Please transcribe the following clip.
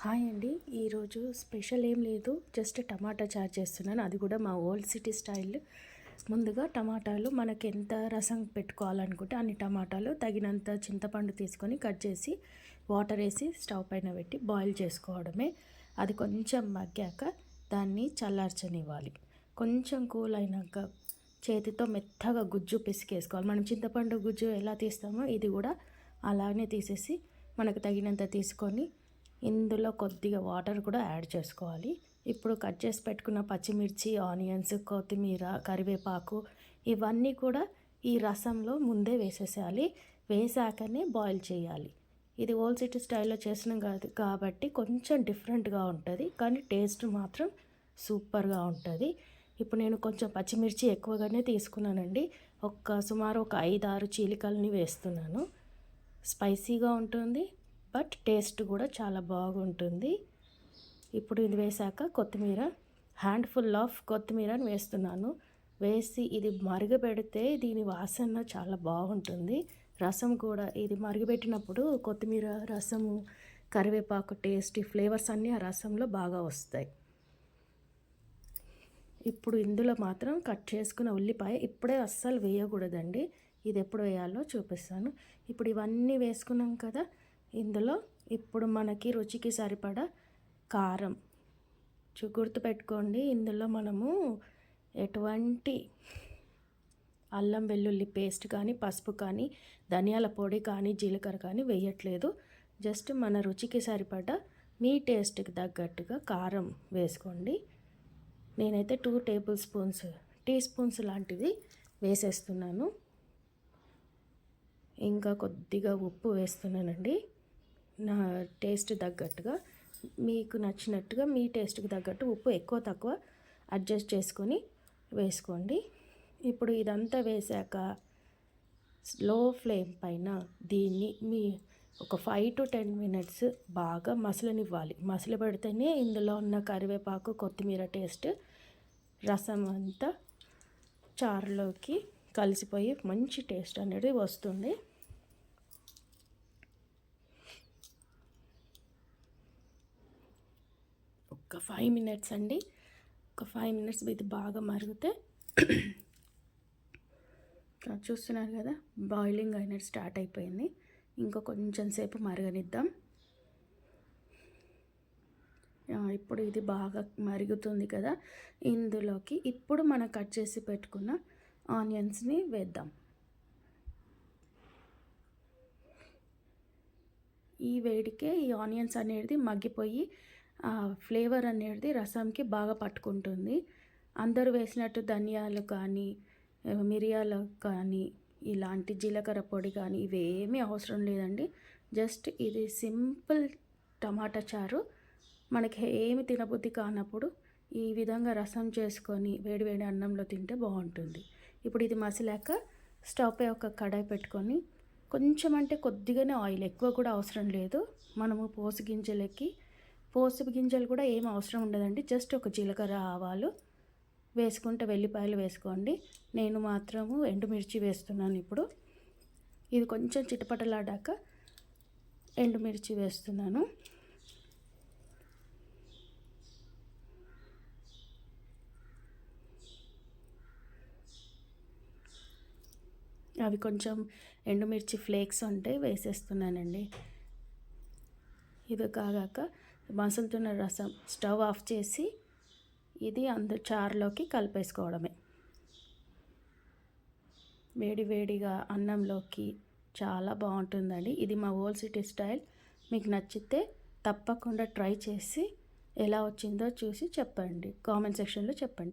Hi అండి. ఈరోజు special ఏం లేదు, జస్ట్ టమాటా చారు చేస్తున్నాను. అది కూడా మా ఓల్డ్ సిటీ స్టైల్. ముందుగా టమాటాలు మనకి ఎంత రసం పెట్టుకోవాలనుకుంటే అన్ని టమాటాలు తగినంత చింతపండు తీసుకొని కట్ చేసి వాటర్ వేసి స్టవ్ పైన పెట్టి బాయిల్ చేసుకోవడమే. అది కొంచెం మగ్గాక దాన్ని చల్లార్చనివ్వాలి. కొంచెం కూల్ అయినాక చేతితో మెత్తగా గుజ్జు పిసికేసుకోవాలి. మనం చింతపండు గుజ్జు ఎలా తీస్తామో ఇది కూడా అలానే తీసేసి మనకు తగినంత తీసుకొని ఇందులో కొద్దిగా వాటర్ కూడా యాడ్ చేసుకోవాలి. ఇప్పుడు కట్ చేసి పెట్టుకున్న పచ్చిమిర్చి, ఆనియన్స్, కొత్తిమీర, కరివేపాకు ఇవన్నీ కూడా ఈ రసంలో ముందే వేసేసేయాలి. వేసాకనే బాయిల్ చేయాలి. ఇది ఓల్డ్ సిటీ స్టైల్లో చేసినాం కాదు కాబట్టి కొంచెం డిఫరెంట్గా ఉంటుంది, కానీ టేస్ట్ మాత్రం సూపర్గా ఉంటుంది. ఇప్పుడు నేను కొంచెం పచ్చిమిర్చి ఎక్కువగానే తీసుకున్నానండి. సుమారు ఒక 5-6 చీలికల్ని వేస్తున్నాను. స్పైసీగా ఉంటుంది, బట్ టేస్ట్ కూడా చాలా బాగుంటుంది. ఇప్పుడు ఇది వేసాక కొత్తిమీర, హ్యాండ్ఫుల్ ఆఫ్ కొత్తిమీరని వేస్తున్నాను. వేసి ఇది మరగబెడితే దీని వాసన చాలా బాగుంటుంది. రసం కూడా ఇది మరగబెట్టినప్పుడు కొత్తిమీర, రసము, కరివేపాకు టేస్ట్, ఫ్లేవర్స్ అన్నీ ఆ రసంలో బాగా వస్తాయి. ఇప్పుడు ఇందులో మాత్రం కట్ చేసుకున్న ఉల్లిపాయ ఇప్పుడే అస్సలు వేయకూడదండి. ఇది ఎప్పుడు వేయాలో చూపిస్తాను. ఇప్పుడు ఇవన్నీ వేసుకున్నాం కదా, ఇందులో ఇప్పుడు మనకి రుచికి సరిపడా కారం గుర్తుపెట్టుకోండి. ఇందులో మనము ఎటువంటి అల్లం వెల్లుల్లి పేస్ట్ కానీ, పసుపు కానీ, ధనియాల పొడి కానీ, జీలకర్ర కానీ వేయట్లేదు. జస్ట్ మన రుచికి సరిపడా మీ టేస్ట్కి తగ్గట్టుగా కారం వేసుకోండి. నేనైతే 2 టేబుల్ స్పూన్స్, టీ స్పూన్స్ లాంటివి వేసేస్తున్నాను. ఇంకా కొద్దిగా ఉప్పు వేస్తున్నానండి. నా టేస్ట్ తగ్గట్టుగా, మీకు నచ్చినట్టుగా మీ టేస్ట్కి తగ్గట్టు ఉప్పు ఎక్కువ తక్కువ అడ్జస్ట్ చేసుకొని వేసుకోండి. ఇప్పుడు ఇదంతా వేసాక స్లో ఫ్లేమ్ పైన దీన్ని ఒక 5 to 10 మినిట్స్ బాగా మసలనివ్వాలి. మసలు పెడితేనే ఇందులో ఉన్న కరివేపాకు, కొత్తిమీర టేస్ట్ రసం అంతా చారులోకి కలిసిపోయి మంచి టేస్ట్ అనేది వస్తుంది. ఒక 5 మినిట్స్ అండి. ఒక 5 మినిట్స్ ఇది బాగా మరిగితే చూస్తున్నారు కదా, బాయిలింగ్ అయినట్టు స్టార్ట్ అయిపోయింది. ఇంకా కొంచెం సేపు మరగనిద్దాం. ఇప్పుడు ఇది బాగా మరుగుతుంది కదా, ఇందులోకి ఇప్పుడు మనం కట్ చేసి పెట్టుకున్న ఆనియన్స్ని వేద్దాం. ఈ వేడికే ఈ ఆనియన్స్ అనేది మగ్గిపోయి ఫ్లేవర్ అనేది రసంకి బాగా పట్టుకుంటుంది. అందరూ వేసినట్టు ధనియాలు కానీ, మిరియాలు కానీ, ఇలాంటి జీలకర్ర పొడి కానీ ఇవేమీ అవసరం లేదండి. జస్ట్ ఇది సింపుల్ టమాటా చారు. మనకి ఏమి తినబుద్ధి కానప్పుడు ఈ విధంగా రసం చేసుకొని వేడివేడి అన్నంలో తింటే బాగుంటుంది. ఇప్పుడు ఇది మసిలాక స్టవ్ పై ఒక కడాయి పెట్టుకొని కొంచెం అంటే కొద్దిగానే ఆయిల్, ఎక్కువ కూడా అవసరం లేదు. మనము పోసు గింజలు కూడా ఏం అవసరం ఉండదండి. జస్ట్ ఒక జీలకర్ర, ఆవాలు వేసుకుంటే, వెల్లిపాయలు వేసుకోండి. నేను మాత్రము ఎండుమిర్చి వేస్తున్నాను. ఇప్పుడు ఇది కొంచెం చిటపటలాడాక ఎండుమిర్చి వేస్తున్నాను. అవి కొంచెం ఎండుమిర్చి ఫ్లేక్స్ ఉంటే వేసేస్తున్నానండి. ఇది కాగాక మసులుతున్న రసం స్టవ్ ఆఫ్ చేసి ఇది చారులోకి కలిపేసుకోవడమే. వేడివేడిగా అన్నంలోకి చాలా బాగుంటుందండి. ఇది మా ఓల్డ్ సిటీ స్టైల్. మీకు నచ్చితే తప్పకుండా ట్రై చేసి ఎలా వచ్చిందో చూసి చెప్పండి, కామెంట్ సెక్షన్లో చెప్పండి.